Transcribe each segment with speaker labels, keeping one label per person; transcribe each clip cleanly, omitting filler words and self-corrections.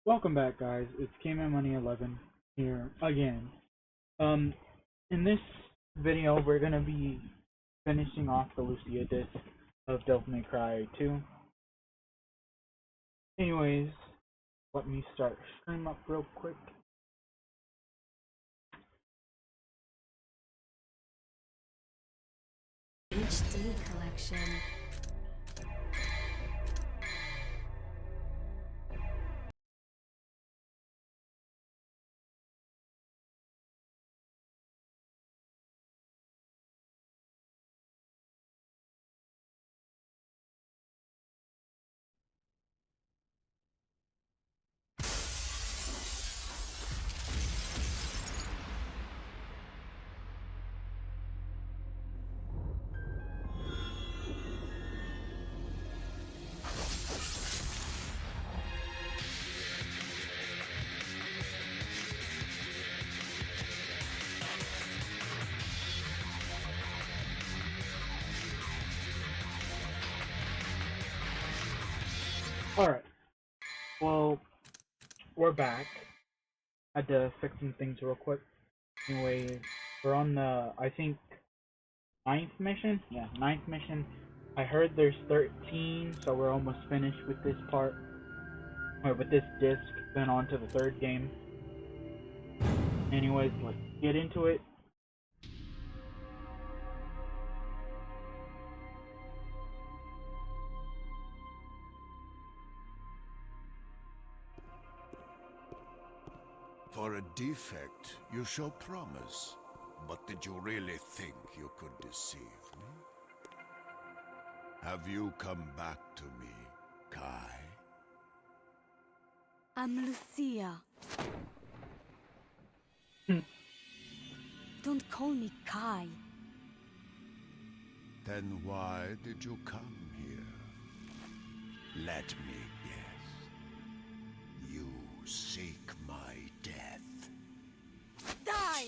Speaker 1: Welcome back, guys. It's Money 11 here again. Um, in this video, we're gonna be finishing off the Lucia disc of Devil May Cry 2. Anyways, let me start stream up real quick.
Speaker 2: HD collection.
Speaker 1: Alright, well, we're back. Had to fix some things real quick. Anyways, we're on the, I think, ninth mission? Yeah, ninth mission. I heard there's 13, so we're almost finished with this part. Or with this disc, then on to the third game. Anyways, let's get into it.
Speaker 3: For a defect, you show promise. But did you really think you could deceive me? Have you come back to me, Kai?
Speaker 2: I'm Lucia. Don't call me Kai.
Speaker 3: Then why did you come here? Let me guess. You seek my death.
Speaker 2: Die!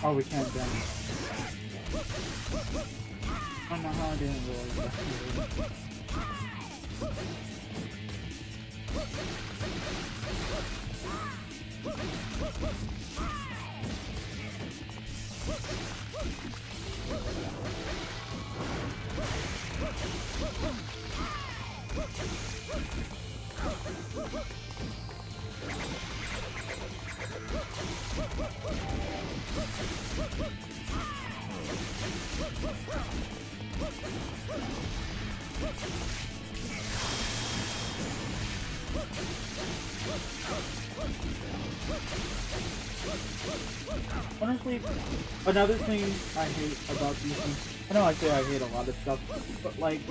Speaker 1: Oh, we can't jump. I don't know how I didn't realize that. Honestly, another thing I hate about these things, I know I say I hate a lot of stuff, but like,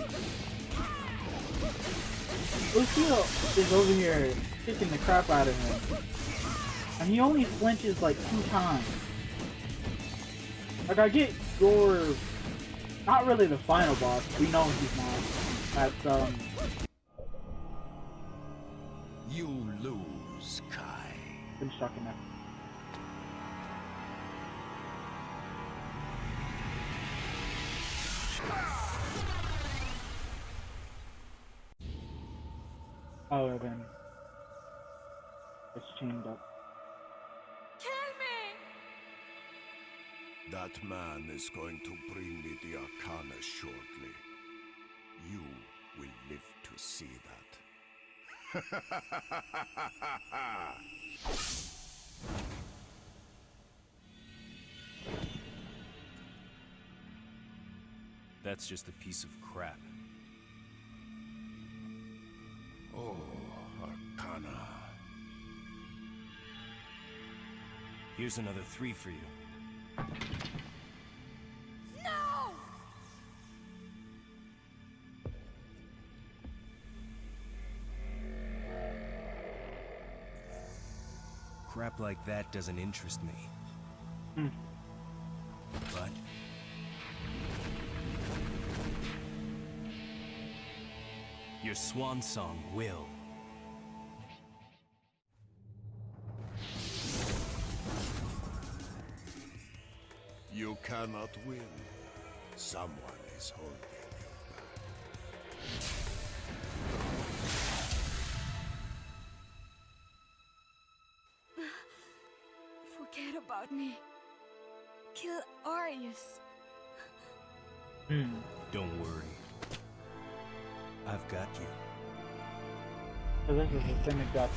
Speaker 1: Lucio is over here kicking the crap out of him, and he only flinches like 2 times. Like, I get you're not really the final boss, we know he's not. That's,
Speaker 3: You lose, Kai.
Speaker 1: been stuck in that. Oh, then it's chained up.
Speaker 2: Kill me!
Speaker 3: That man is going to bring me the Arcana shortly. You will live to see that.
Speaker 4: That's just a piece of crap.
Speaker 3: Oh, Arcana.
Speaker 4: Here's another 3 for you.
Speaker 2: No!
Speaker 4: Crap like that doesn't interest me. But your swan song will.
Speaker 3: You cannot win. Someone is holding you back.
Speaker 2: Forget about me. Kill Arius.
Speaker 4: Don't worry. I've got you.
Speaker 1: So this is the thing that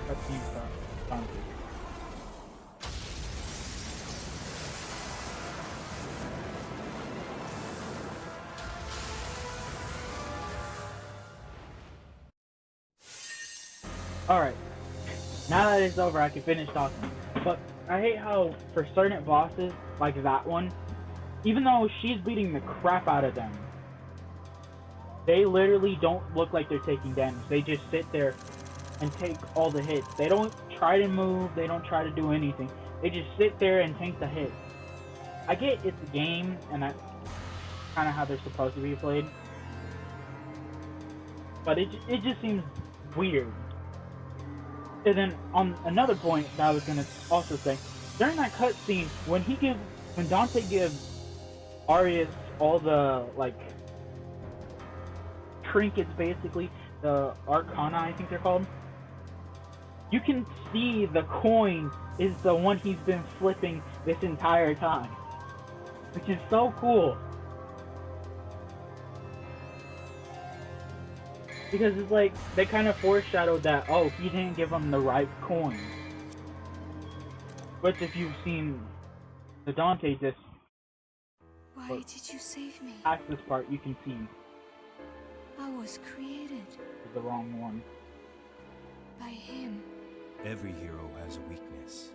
Speaker 1: cutscene from Dante. Alright. Now that it's over, I can finish talking. But I hate how, for certain bosses, like that one, even though she's beating the crap out of them, they literally don't look like they're taking damage. They just sit there and take all the hits. They don't try to move, they don't try to do anything. They just sit there and take the hits. I get it's a game, and that's kind of how they're supposed to be played. But it just seems weird. And then on another point that I was gonna also say, during that cutscene, when Dante gives Arius all the like trinkets, basically the Arcana, I think they're called, you can see the coin is the one he's been flipping this entire time, which is so cool. Because it's like, they kind of foreshadowed that, oh, he didn't give him the right coin. Which, if you've seen the Dante disc,
Speaker 2: Why did you save me?
Speaker 1: past this part, you can see
Speaker 2: I was created
Speaker 1: the wrong one.
Speaker 2: by him.
Speaker 4: Every hero has a weakness.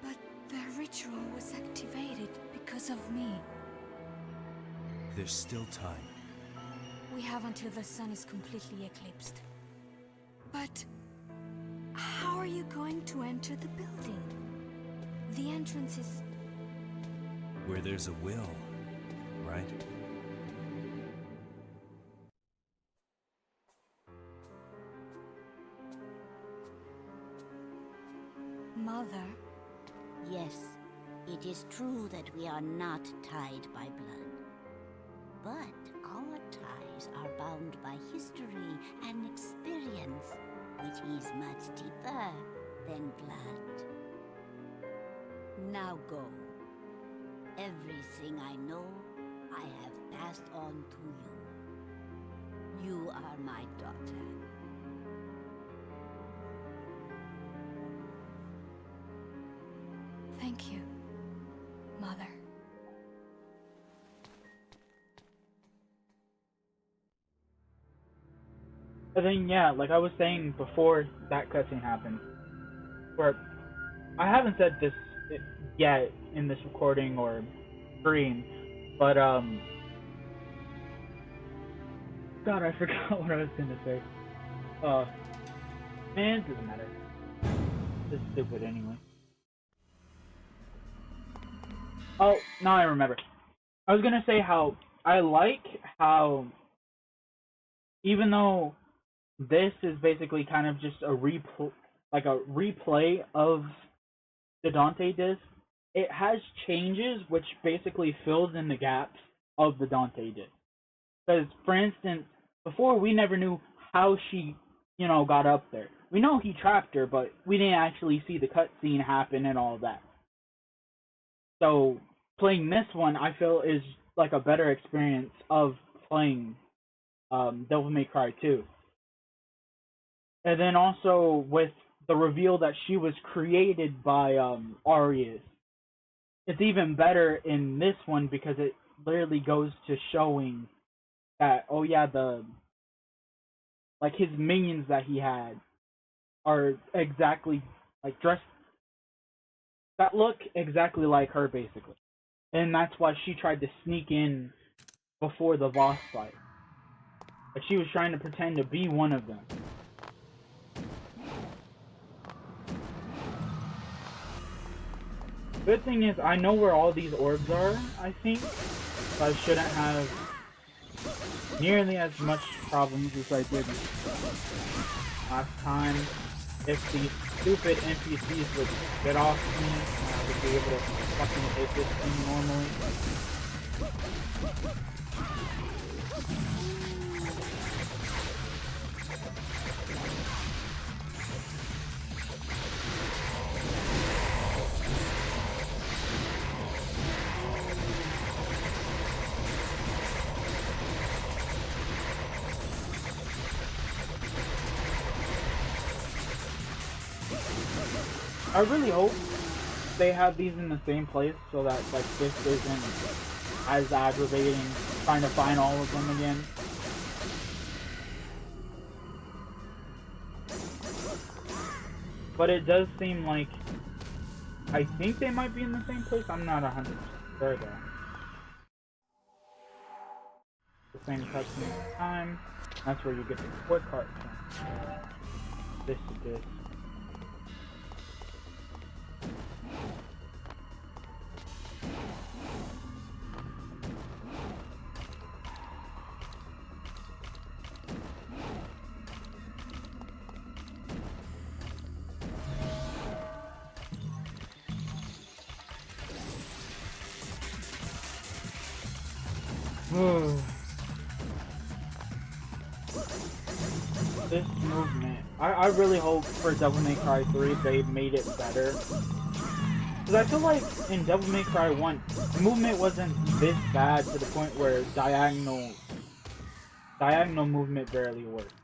Speaker 2: But the ritual was activated because of me.
Speaker 4: There's still time.
Speaker 2: We have until the sun is completely eclipsed. But how are you going to enter the building? The entrance is...
Speaker 4: Where there's a will, right?
Speaker 2: Mother?
Speaker 5: Yes, it is true that we are not tied by blood. But our ties are bound by history and experience, which is much deeper than blood. Now go. Everything I know, I have passed on to you. You are my daughter.
Speaker 2: Thank you, Mother.
Speaker 1: And then, yeah, like I was saying before that cutscene happened, where I haven't said this yet in this recording or stream, but, God, I forgot what I was gonna say. Man, it doesn't matter. It's stupid anyway. Oh, now I remember. I was gonna say how I like how, even though this is basically kind of just a replay of the Dante disc, it has changes which basically fills in the gaps of the Dante disc. Because, for instance, before we never knew how she, got up there. We know he trapped her, but we didn't actually see the cutscene happen and all that. So, playing this one, I feel, is like a better experience of playing Devil May Cry 2. And then also with the reveal that she was created by Arius, it's even better in this one because it literally goes to showing that, oh yeah, his minions that he had are exactly like dressed that look exactly like her, basically. And that's why she tried to sneak in before the boss fight. Like, she was trying to pretend to be one of them. Good thing is, I know where all these orbs are, I think. So I shouldn't have nearly as much problems as I did last time if these stupid NPCs would get off me, and I would be able to fucking hit this thing normally. I really hope they have these in the same place so that like this isn't as aggravating trying to find all of them again. But it does seem like I think they might be in the same place. I'm not 100% sure though. The same cutscene time. That's where you get the quick cart from. This to this. This movement. I really hope for Devil May Cry 3 they made it better. Because I feel like in Devil May Cry 1, the movement wasn't this bad to the point where diagonal movement barely worked.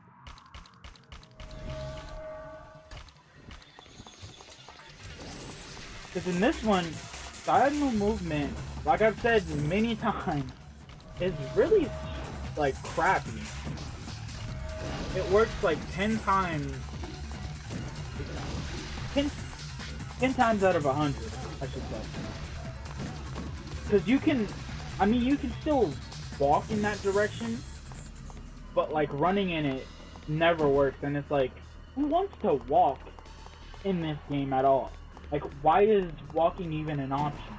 Speaker 1: Because in this one, diagonal movement, like I've said many times, is really like crappy. It works like 10 times 10 times out of 100, I should say. Because you can still walk in that direction, but like running in it never works, and it's like, who wants to walk in this game at all? Like, why is walking even an option?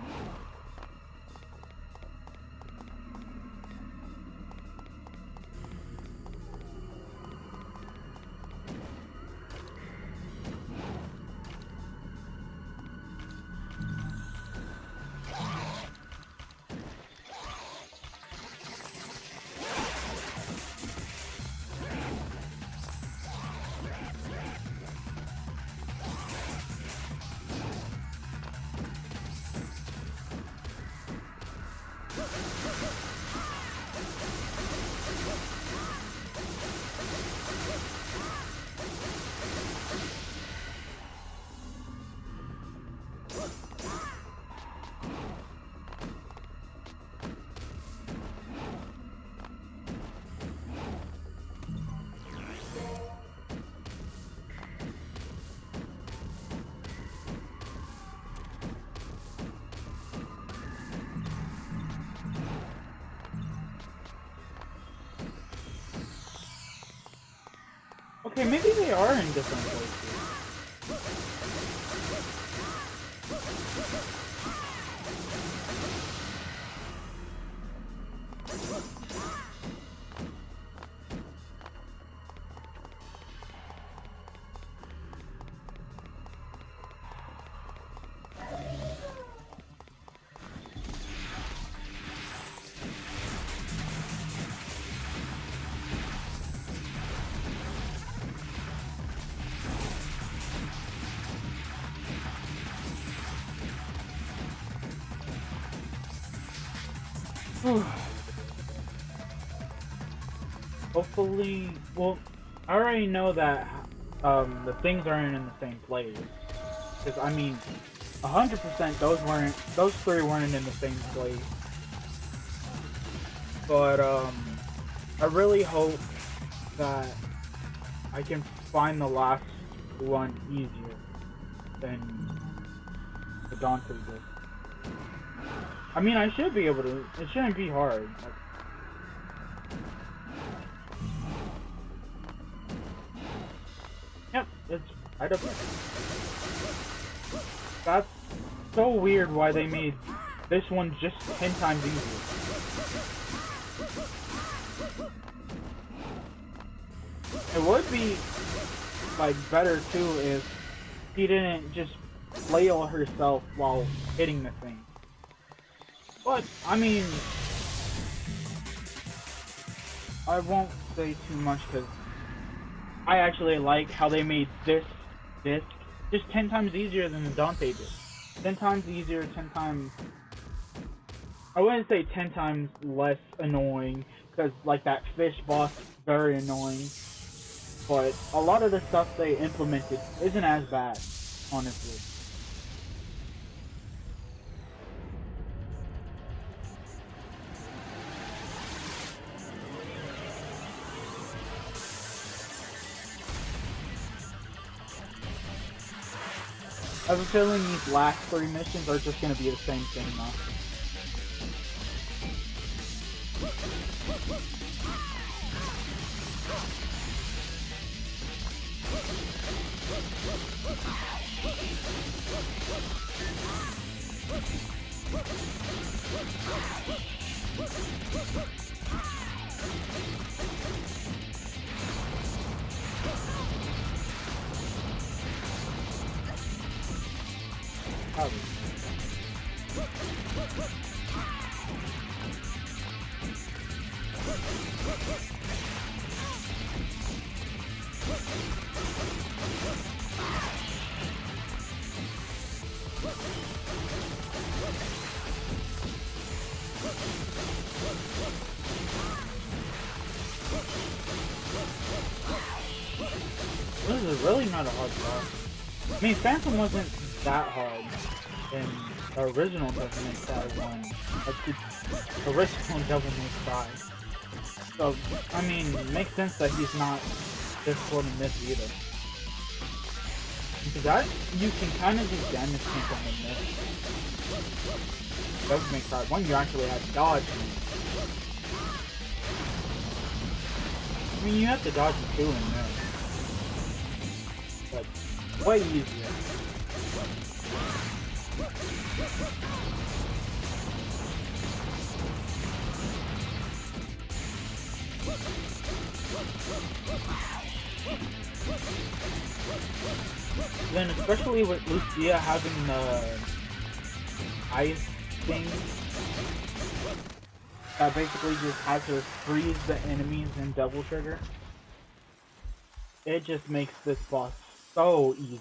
Speaker 1: Okay, maybe they are in different places. Hopefully, well, I already know that the things aren't in the same place. Because I mean, 100% those three weren't in the same place. But I really hope that I can find the last one easier than the Dante did. I mean, I should be able to. It shouldn't be hard. Yep, it's right up there. That's so weird why they made this one just 10 times easier. It would be, like, better too if she didn't just flail herself while hitting the thing. But, I mean, I won't say too much because I actually like how they made this disc just 10 times easier than the Dante disc. 10 times easier, 10 times... I wouldn't say 10 times less annoying, because like that fish boss, very annoying. But a lot of the stuff they implemented isn't as bad, honestly. I have a feeling these last 3 missions are just going to be the same thing now. Probably. This is really not a hard boss. I mean, Phantom wasn't that hard in the original Devil May Cry 1. Like the original Devil May Cry. So, I mean, it makes sense that he's not difficult in this either. Because that, you can kind of just damage people in this. Devil May Cry 1, you actually have to dodge. I mean, you have to dodge too in there. But way easier. Then especially with Lucia having the ice thing that basically just has her freeze the enemies in double trigger, it just makes this boss so easy.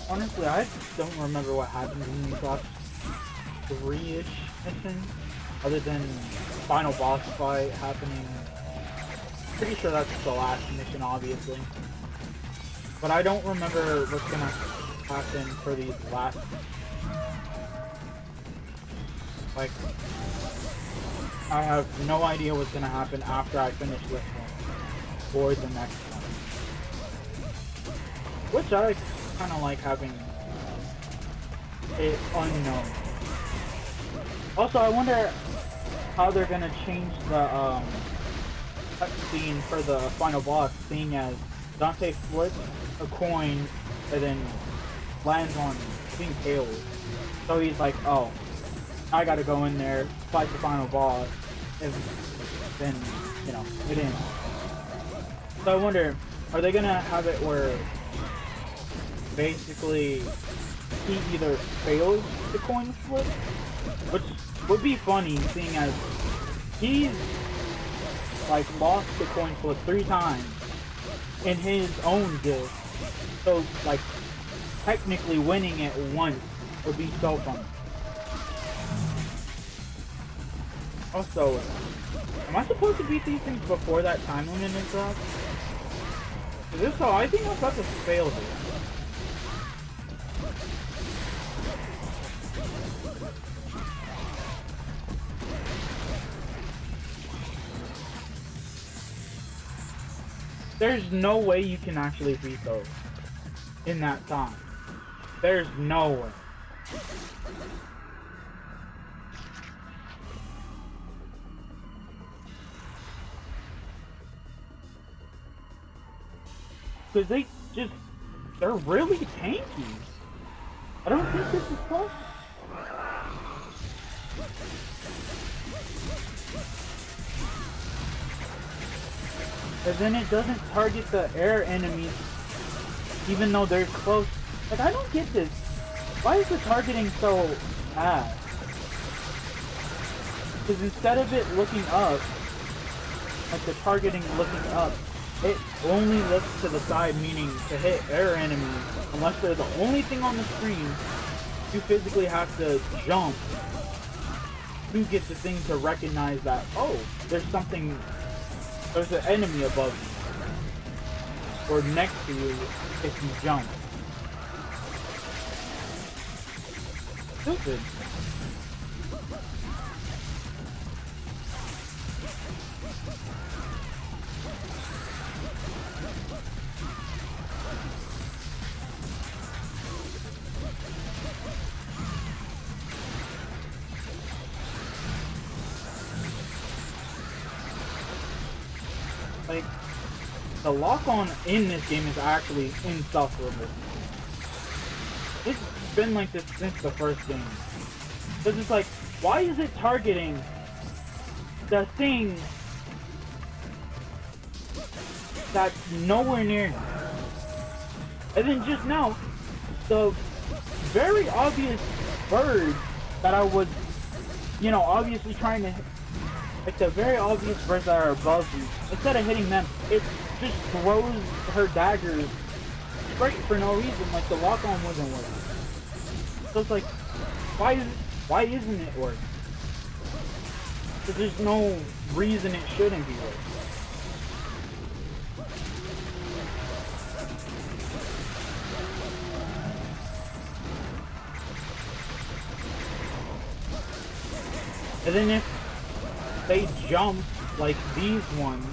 Speaker 1: Honestly, I don't remember what happened in these last 3-ish missions, other than final boss fight happening pretty sure that's the last mission, obviously. But I don't remember what's gonna happen for these last. Like, I have no idea what's gonna happen after I finish this one or the next one. Which I kind of like having it unknown. Also, I wonder how they're gonna change the cutscene for the final boss, seeing as Dante flips a coin and then lands on King Tails. So he's like, oh, I gotta go in there, fight the final boss, and then, you know, it ends. So I wonder, are they gonna have it where basically he either fails the coin flip, which would be funny, seeing as he's like lost the coin flip 3 times in his own disc. So like technically winning it once would be so fun. Also, am I supposed to beat these things before that time limit is up? If so, I think I'm about to fail here. There's no way you can actually beat those in that time. There's no way. Because they're really tanky. I don't think this is possible. And then it doesn't target the air enemies, even though they're close. Like, I don't get this. Why is the targeting so bad? Because instead of it looking up, like the targeting looking up, it only looks to the side, meaning to hit air enemies, unless they're the only thing on the screen, you physically have to jump to get the thing to recognize that, oh, there's an enemy above you, or next to you if you jump. Stupid. Like, the lock-on in this game is actually insufferable. It's been like this since the first game. Because it's like, why is it targeting the thing that's nowhere near you? And then just now, the very obvious bird that I was, you know, obviously trying to hit, like the very obvious birds that are above you, instead of hitting them, it just throws her daggers straight for no reason, like the lock-on wasn't working. So it's like, why isn't it working? Because there's no reason it shouldn't be working. And then if they jump like these ones,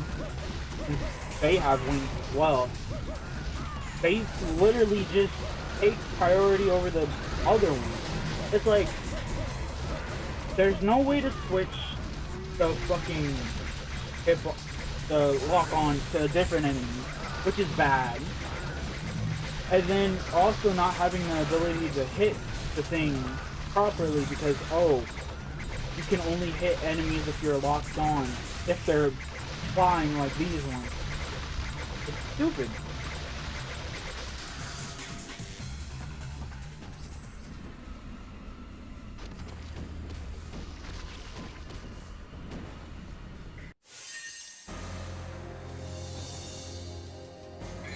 Speaker 1: and they have wings as well, they literally just take priority over the other ones. It's like, there's no way to switch the fucking the lock on to a different enemy, which is bad. And then also not having the ability to hit the thing properly because, oh, you can only hit enemies if you're locked on, if they're flying like these ones. It's stupid.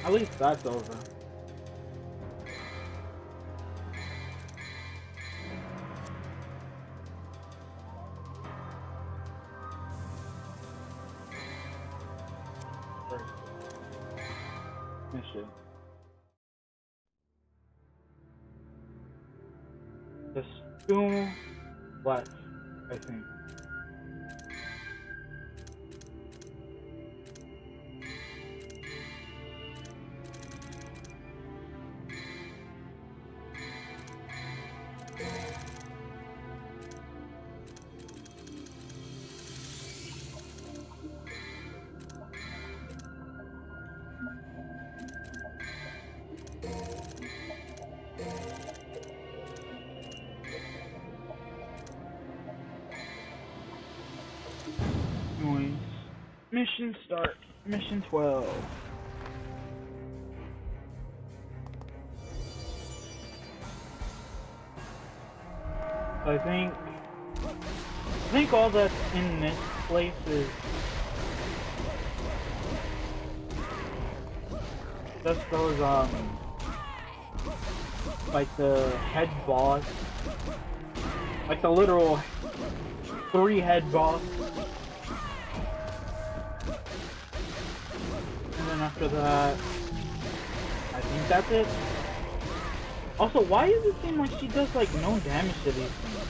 Speaker 1: At least that's over. Just 2 left, I think. Anyways, mission start. Mission 12. I think all that's in this place is just those like the head boss, like the literal 3 head boss. And then after that, I think that's it. Also, why does it seem like she does like no damage to these things?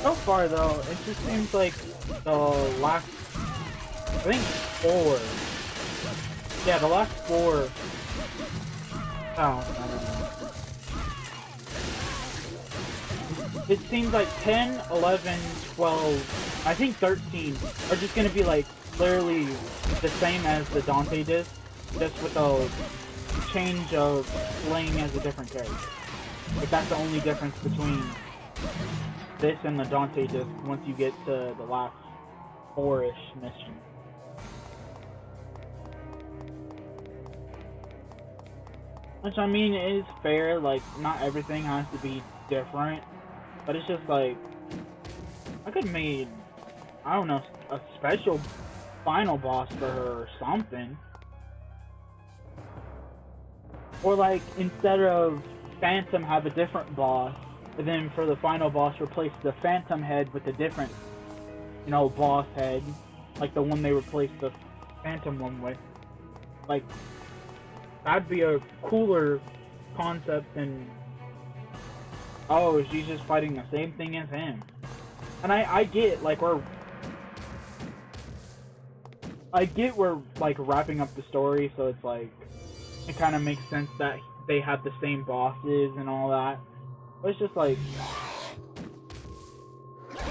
Speaker 1: So far though, it just seems like the last, I think 4. Yeah, the last 4. Oh, I don't know. It seems like 10, 11, 12, I think 13 are just gonna be like literally the same as the Dante disc, just with a change of playing as a different character. Like that's the only difference between this and the Dante disc once you get to the last 4-ish mission. Which I mean is fair, like not everything has to be different, but it's just like I could have made, I don't know, a special final boss for her or something. Or like instead of Phantom have a different boss, and then for the final boss replace the Phantom head with a different, you know, boss head, like the one they replaced the Phantom one with. Like, that'd be a cooler concept than, oh, she's just fighting the same thing as him. And I get, like, we're like wrapping up the story, so it's like, it kind of makes sense that they have the same bosses and all that. But it's just like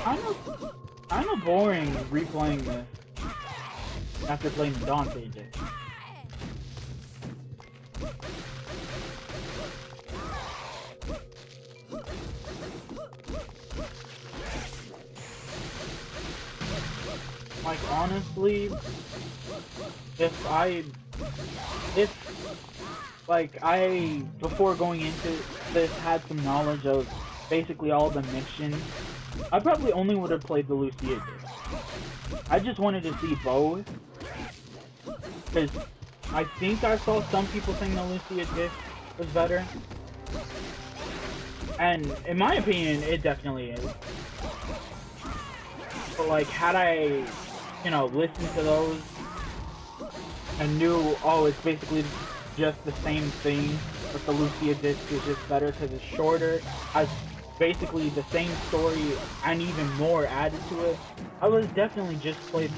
Speaker 1: kind of boring replaying this after playing the Dante disc. Like honestly, if like I, before going into this, had some knowledge of basically all the missions, I probably only would have played the Lucia disc. I just wanted to see both, because I think I saw some people saying the Lucia disc was better, and in my opinion, it definitely is. But like, had I, you know, listened to those and knew, oh, it's basically just the same thing, but the Lucia disc is just better because it's shorter, has basically the same story and even more added to it, I would definitely just play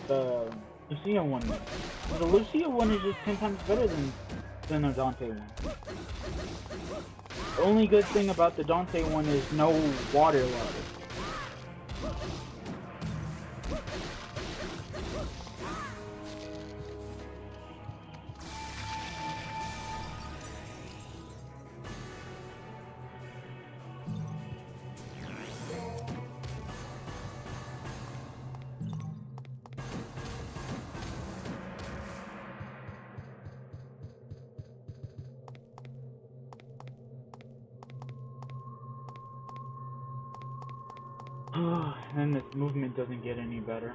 Speaker 1: the Lucia one. The Lucia one is just 10 times better than the Dante one. The only good thing about the Dante one is no water level. then this movement doesn't get any better.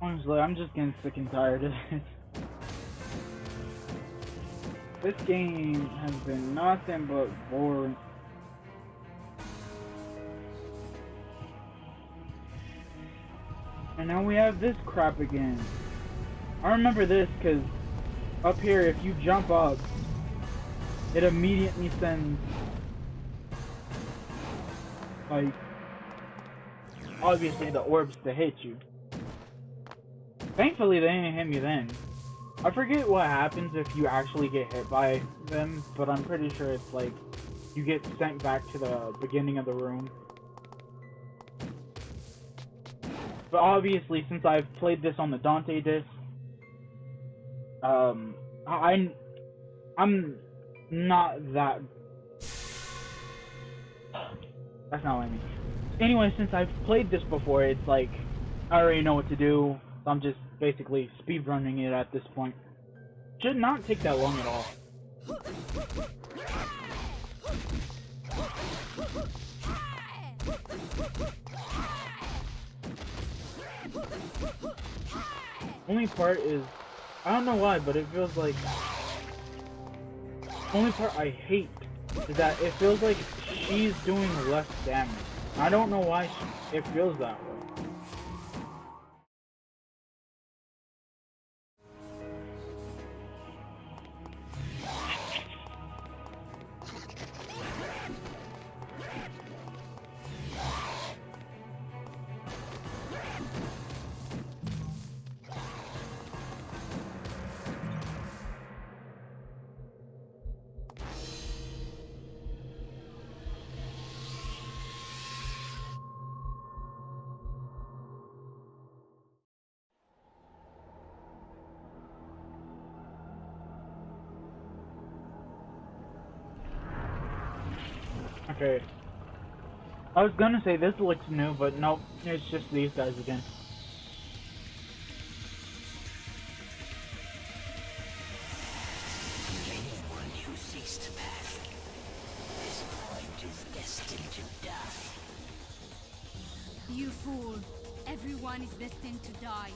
Speaker 1: Honestly, I'm just getting sick and tired of this. This game has been nothing but boring. And now we have this crap again. I remember this because up here, if you jump up, it immediately sends, like, obviously the orbs to hit you. Thankfully, they didn't hit me then. I forget what happens if you actually get hit by them, but I'm pretty sure it's like you get sent back to the beginning of the room. But obviously, since I've played this on the Dante disc, I'm not that. That's not what I mean. Anyway, since I've played this before, it's like I already know what to do. So I'm just basically speedrunning it at this point. Should not take that long at all. Only part is, I don't know why, but it feels like, only part I hate is that it feels like she's doing less damage. I don't know why it feels that way. Okay. I was gonna say this looks new, but nope, it's just these guys again.
Speaker 5: Anyone who seeks to pass this point is destined to die.
Speaker 2: You fool. Everyone is destined to die.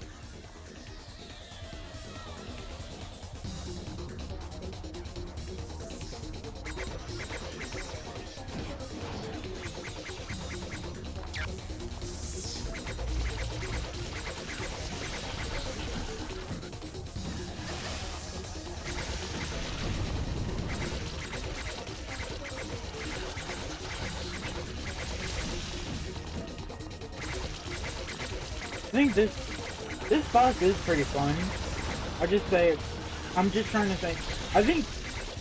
Speaker 1: I think this boss is pretty fun. I'm just trying to say, I think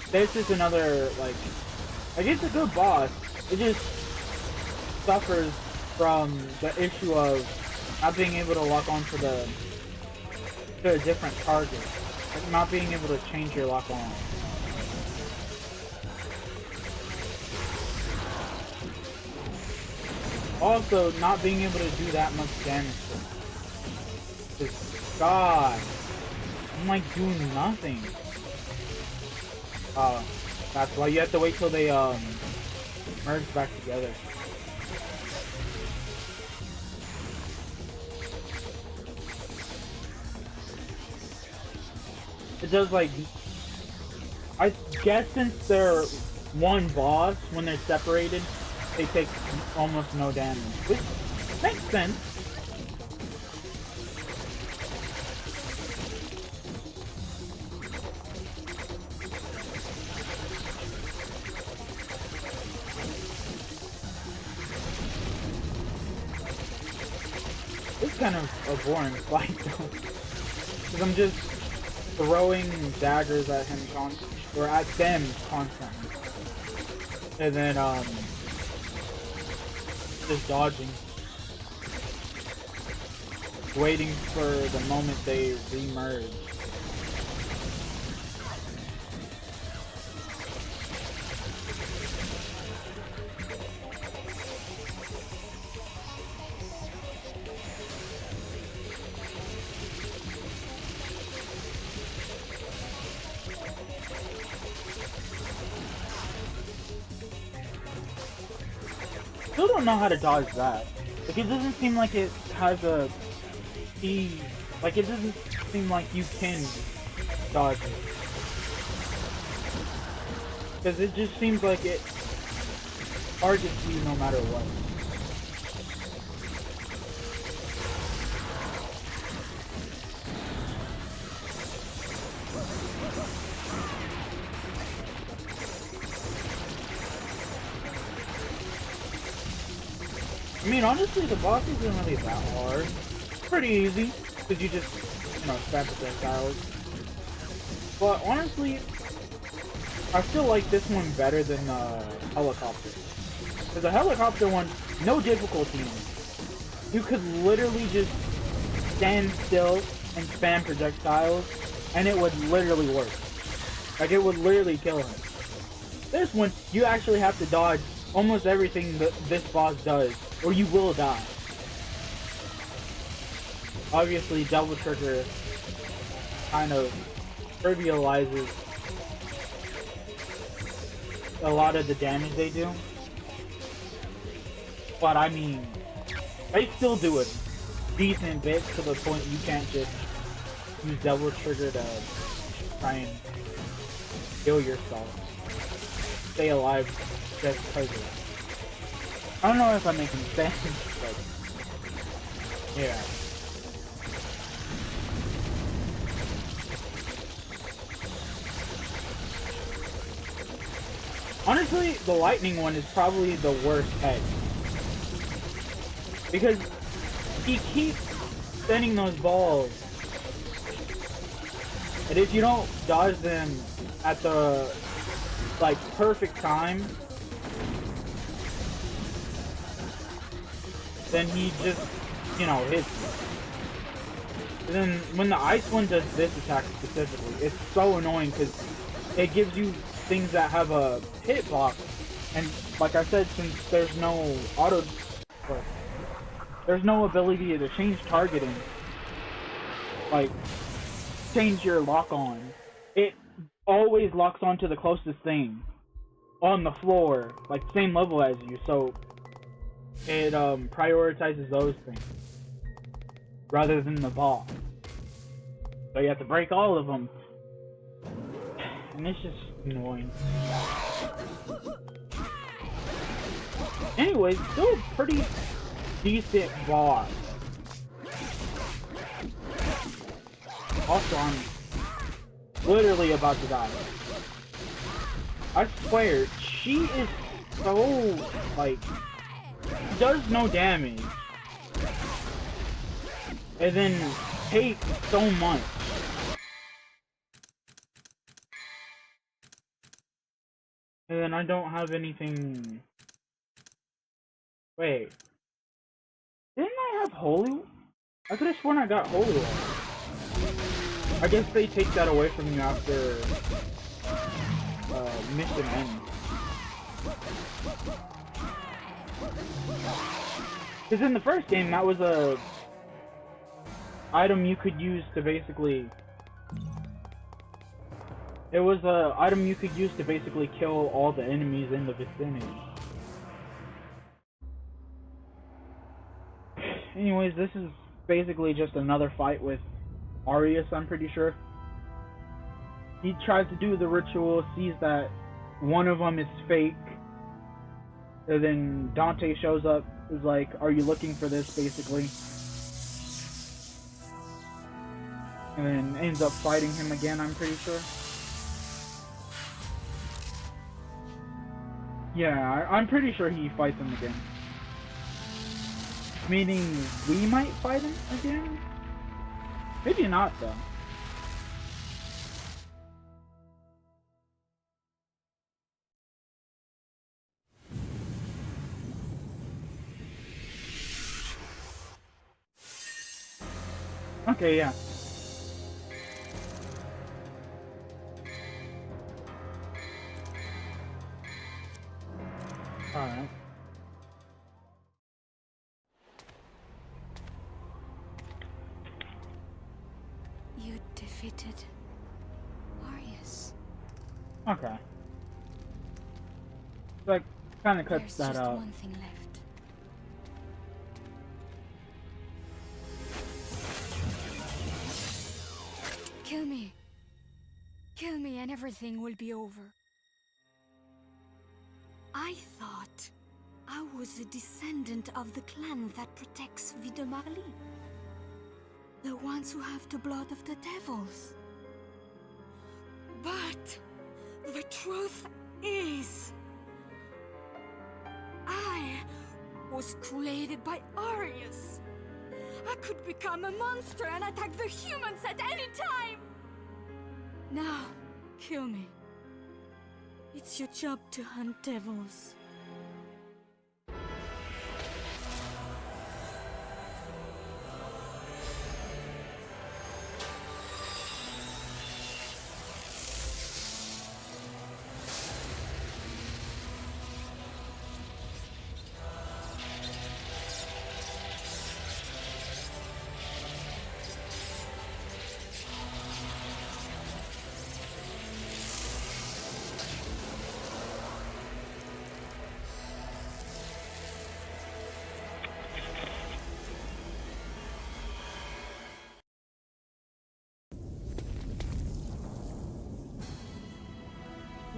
Speaker 1: this is another, like, it's a good boss. It just suffers from the issue of not being able to lock on to a different target. Like not being able to change your lock on. Also, not being able to do that much damage to him. Just, God, I'm like doing nothing. That's why you have to wait till they merge back together. it does like, I guess since they're one boss, when they're separated, they take almost no damage, which makes sense. It's kind of a boring fight though, because I'm just throwing daggers at him or at them constantly, and then just dodging, waiting for the moment they re-merge. Still don't know how to dodge that. Like, it doesn't seem like it has a key. Like, it doesn't seem like you can dodge it. Because it just seems like it targets you no matter what. I mean, honestly, the boss isn't really that hard. It's pretty easy, because you just, spam projectiles. But honestly, I still like this one better than the helicopter. Because the helicopter one, no difficulty in it. You could literally just stand still and spam projectiles, and it would literally work. Like, it would literally kill him. This one, you actually have to dodge almost everything that this boss does, or you will die. Obviously, double trigger kind of trivializes a lot of the damage they do. But I mean, they still do a decent bit to the point you can't just use double trigger to try and kill yourself. Stay alive just because of it. I don't know if I'm making sense, but yeah. Honestly, the lightning one is probably the worst head. Because he keeps sending those balls. And if you don't dodge them at the, perfect time, then he just, hits you. And then when the ice one does this attack specifically, it's so annoying because it gives you things that have a hitbox. And like I said, since there's no there's no ability to change targeting, change your lock on. It always locks onto the closest thing on the floor, same level as you, so it prioritizes those things rather than the boss. So you have to break all of them, and it's just annoying. Anyways, still a pretty decent boss. Also, I'm literally about to die. I swear, she is so, does no damage. And then takes so much. And then I don't have anything... Wait. Didn't I have Holy... I could have sworn I got Holy Water. I guess they take that away from you after... mission ends. Because in the first game, that was a... item you could use to basically... It was a item you could use to basically kill all the enemies in the vicinity. Anyways, this is basically just another fight with Arius, I'm pretty sure. he tries to do the ritual, sees that one of them is fake, and then Dante shows up, is like, "Are you looking for this?" basically, and then ends up fighting him again. I'm pretty sure. Yeah, I'm pretty sure he fights him again. Meaning we might fight him again? Maybe not, though. Okay, yeah. Alright.
Speaker 2: You defeated Arius.
Speaker 1: Okay. That kind of cuts
Speaker 2: There's
Speaker 1: that
Speaker 2: just
Speaker 1: out.
Speaker 2: one thing left. Kill me. Kill me and everything will be over. I thought I was a descendant of the clan that protects Vida Marly. The ones who have the blood of the devils. But the truth is, I was created by Arius. I could become a monster and attack the humans at any time. Now, kill me. It's your job to hunt devils.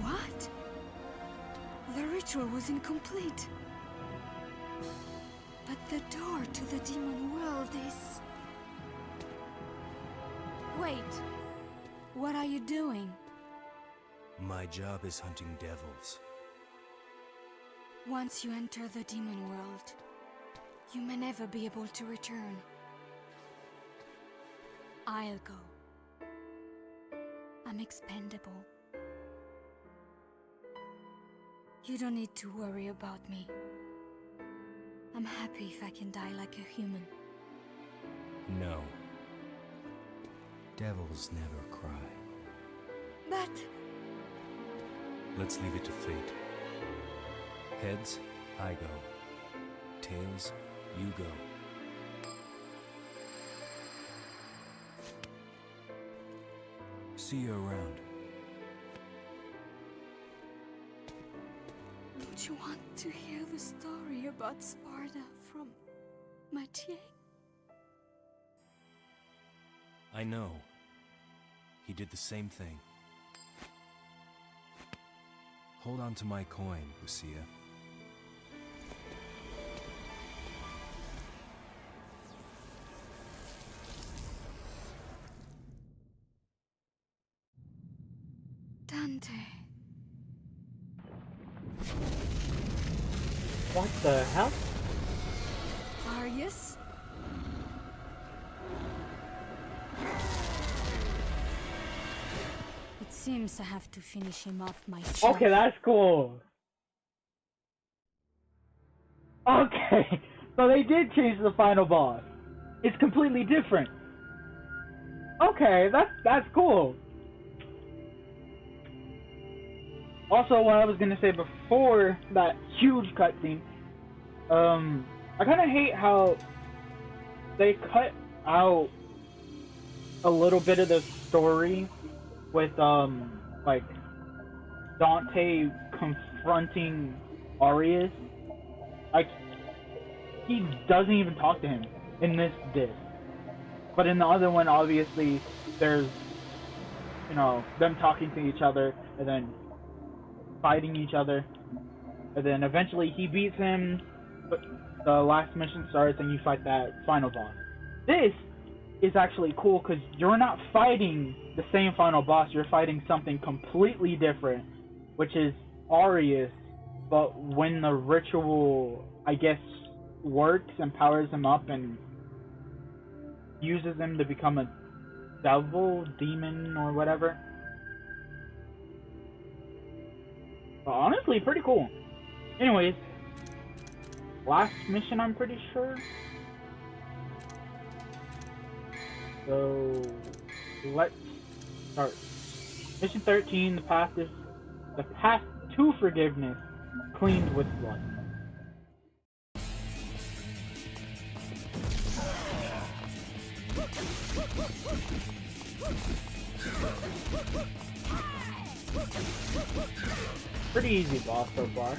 Speaker 2: What? The ritual was incomplete. But the door to the demon world is... Wait. What are you doing?
Speaker 4: My job is hunting devils.
Speaker 2: Once you enter the demon world, you may never be able to return. I'll go. I'm expendable. You don't need to worry about me. I'm happy if I can die like a human.
Speaker 4: No. Devils never cry.
Speaker 2: But...
Speaker 4: Let's leave it to fate. Heads, I go. Tails, you go. See you around.
Speaker 2: Don't you want to hear the story about Sparta from Mathieu?
Speaker 4: I know. He did the same thing. Hold on to my coin, Lucia.
Speaker 2: Dante.
Speaker 1: What the hell?
Speaker 2: Arius? It seems I have to finish him off myself.
Speaker 1: Okay, that's cool. Okay, so they did change the final boss. It's completely different. Okay, that's cool. Also, what I was gonna say before that huge cutscene, I kind of hate how they cut out a little bit of the story with like Dante confronting Arius. Like, he doesn't even talk to him in this disc, but in the other one, obviously, there's you know, them talking to each other and then fighting each other, and then eventually he beats him. But the last mission starts and you fight that final boss. This is actually cool because you're not fighting the same final boss. You're fighting something completely different, which is Arius. But when the ritual, I guess, works and powers him up and uses him to become a devil, demon, or whatever. But honestly, pretty cool. Anyways, last mission, I'm pretty sure. So let's start. Mission 13: the path to forgiveness, cleaned with blood. Pretty easy boss so far.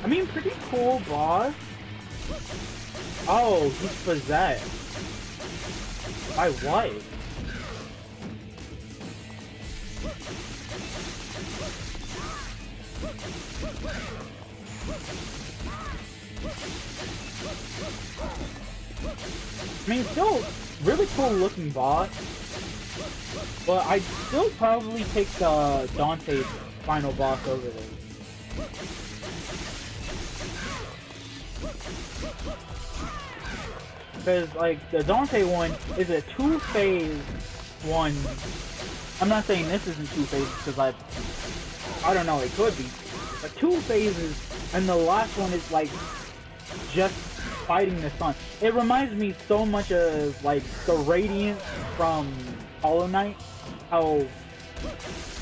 Speaker 1: I mean, pretty cool boss. Oh, he's possessed. By what? I mean, still really cool looking boss. But I'd still probably take the Dante final boss over there. Because, like, the Dante one is a two-phase one. I'm not saying this isn't two phases, because I don't know, it could be. But two phases, and the last one is, like, just fighting the sun. It reminds me so much of, like, the Radiance from Hollow Knight. How,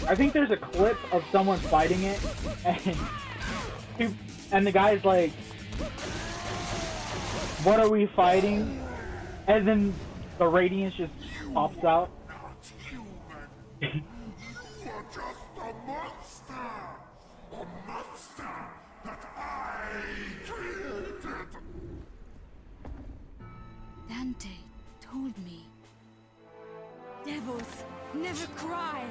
Speaker 1: I think there's a clip of someone fighting it, and the guy's like, what are we fighting? And then the Radiance just pops out.
Speaker 3: You are just a monster that I created.
Speaker 2: Dante told me. Devils never cry.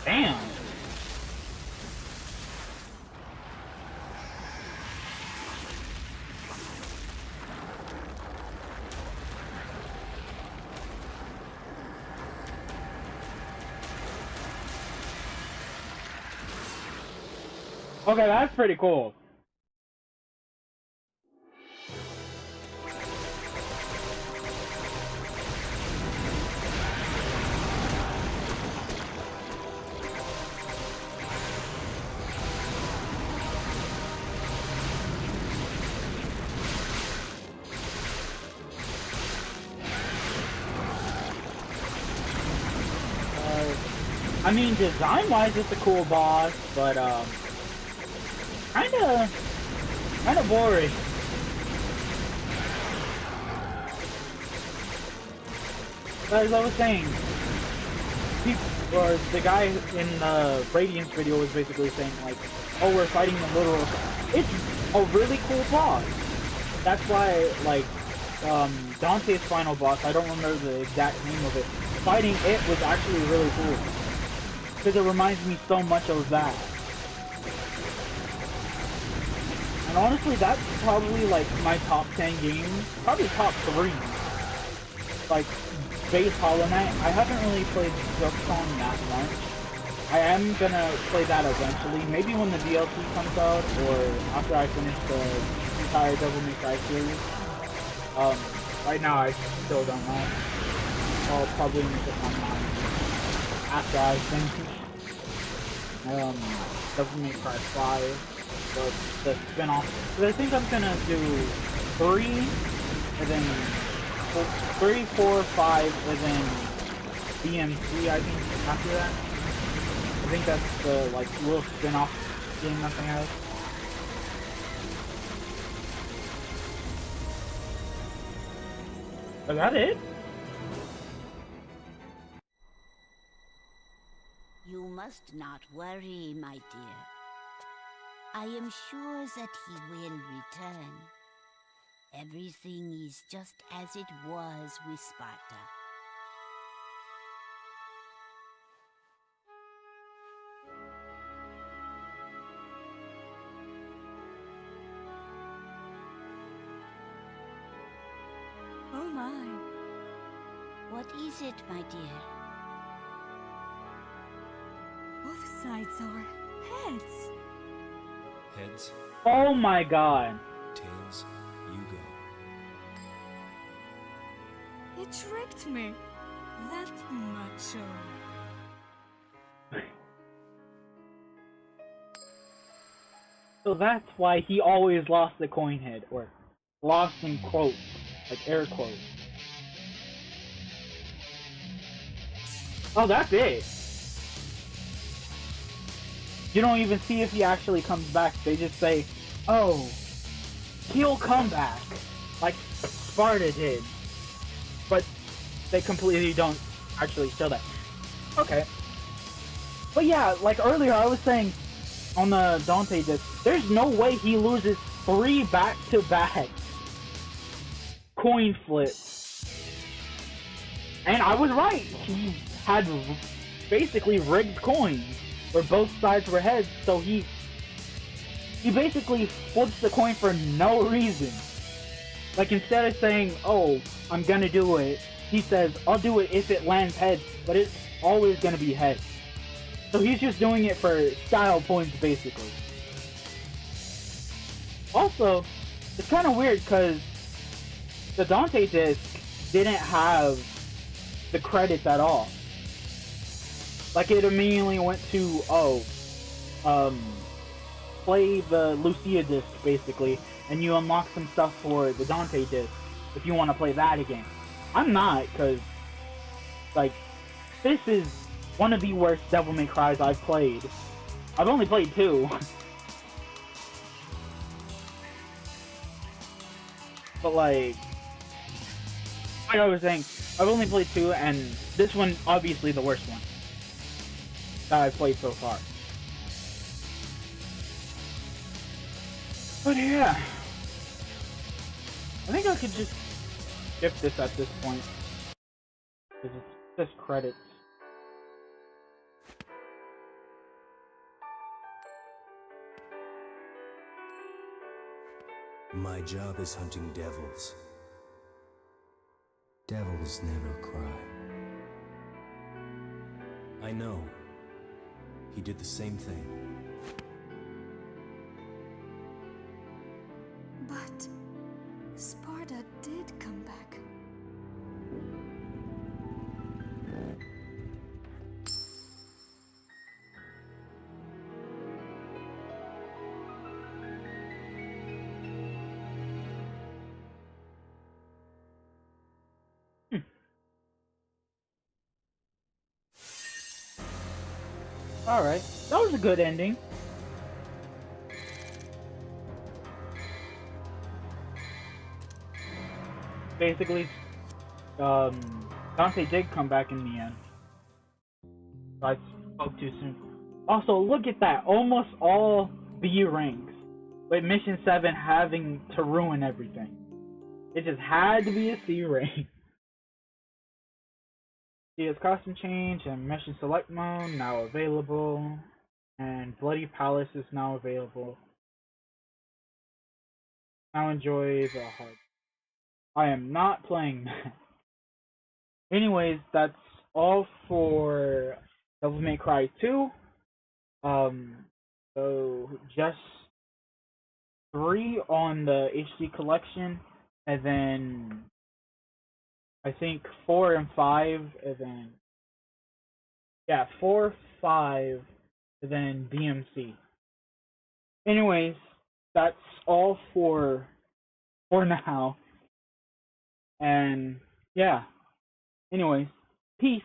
Speaker 1: Damn. Okay, that's pretty cool. I mean, design-wise, it's a cool boss, but kinda boring. As I was saying, the guy in the Radiance video was basically saying like, "Oh, we're fighting the literal." It's a really cool boss. That's why, like, Dante's final boss, I don't remember the exact name of it. Fighting it was actually really cool because it reminds me so much of that. And honestly, that's probably like my top 10 games, probably top 3. Like base Hollow Knight, I haven't really played Silksong that much. I am gonna play that eventually, maybe when the DLC comes out, or after I finish the entire Devil May Cry series. Right now I still don't know. I'll probably make up my mind after I finish Devil May Cry 5, the spin-off. So I think I'm gonna do 3, and then 3, 4, 5, and then DMC, I think, after that. I think that's the, like, little spin-off game that they have. Is that it?
Speaker 5: You must not worry, my dear. I am sure that he will return. Everything is just as it was with Sparta.
Speaker 2: Oh my.
Speaker 5: What is it, my dear?
Speaker 2: Both sides are heads.
Speaker 4: Heads,
Speaker 1: Oh my god.
Speaker 4: tails, you go.
Speaker 2: He tricked me. That macho.
Speaker 1: So that's why he always lost the coin head, or lost in quotes, like air quotes. Oh, that's it. You don't even see if he actually comes back. They just say, oh, he'll come back, like Sparta did. But they completely don't actually show that. Okay. But yeah, like earlier I was saying on the Dante disc, there's no way he loses 3 back-to-back coin flips. And I was right. He had basically rigged coins where both sides were heads, so he basically flips the coin for no reason. Like, instead of saying, oh, I'm gonna do it, he says, I'll do it if it lands heads, but it's always gonna be heads. So he's just doing it for style points, basically. Also, it's kind of weird because the Dante disc didn't have the credits at all. Like, it immediately went to, play the Lucia disc, basically, and you unlock some stuff for the Dante disc if you want to play that again. I'm not, because, like, this is one of the worst Devil May Cries I've played. I've only played 2. But, like I was saying, I've only played 2, and this one, obviously, the worst one that I've played so far. But yeah, I think I could just skip this at this point, because it's just credits.
Speaker 4: My job is hunting devils. Devils never cry. I know. He did the same thing.
Speaker 2: But Sparta did come back.
Speaker 1: Alright, that was a good ending. Basically, Dante did come back in the end. I spoke too soon. Also, look at that. Almost all B ranks. With Mission 7 having to ruin everything. It just had to be a C rank. CS costume change and Mission Select mode now available. And Bloody Palace is now available. Now enjoy the hard. I am not playing that. Anyways, that's all for Devil May Cry 2. So just 3 on the HD collection, and then I think 4 and 5, and then Yeah, 4, 5, then DMC. Anyways, that's all for now. And yeah. Anyways, peace.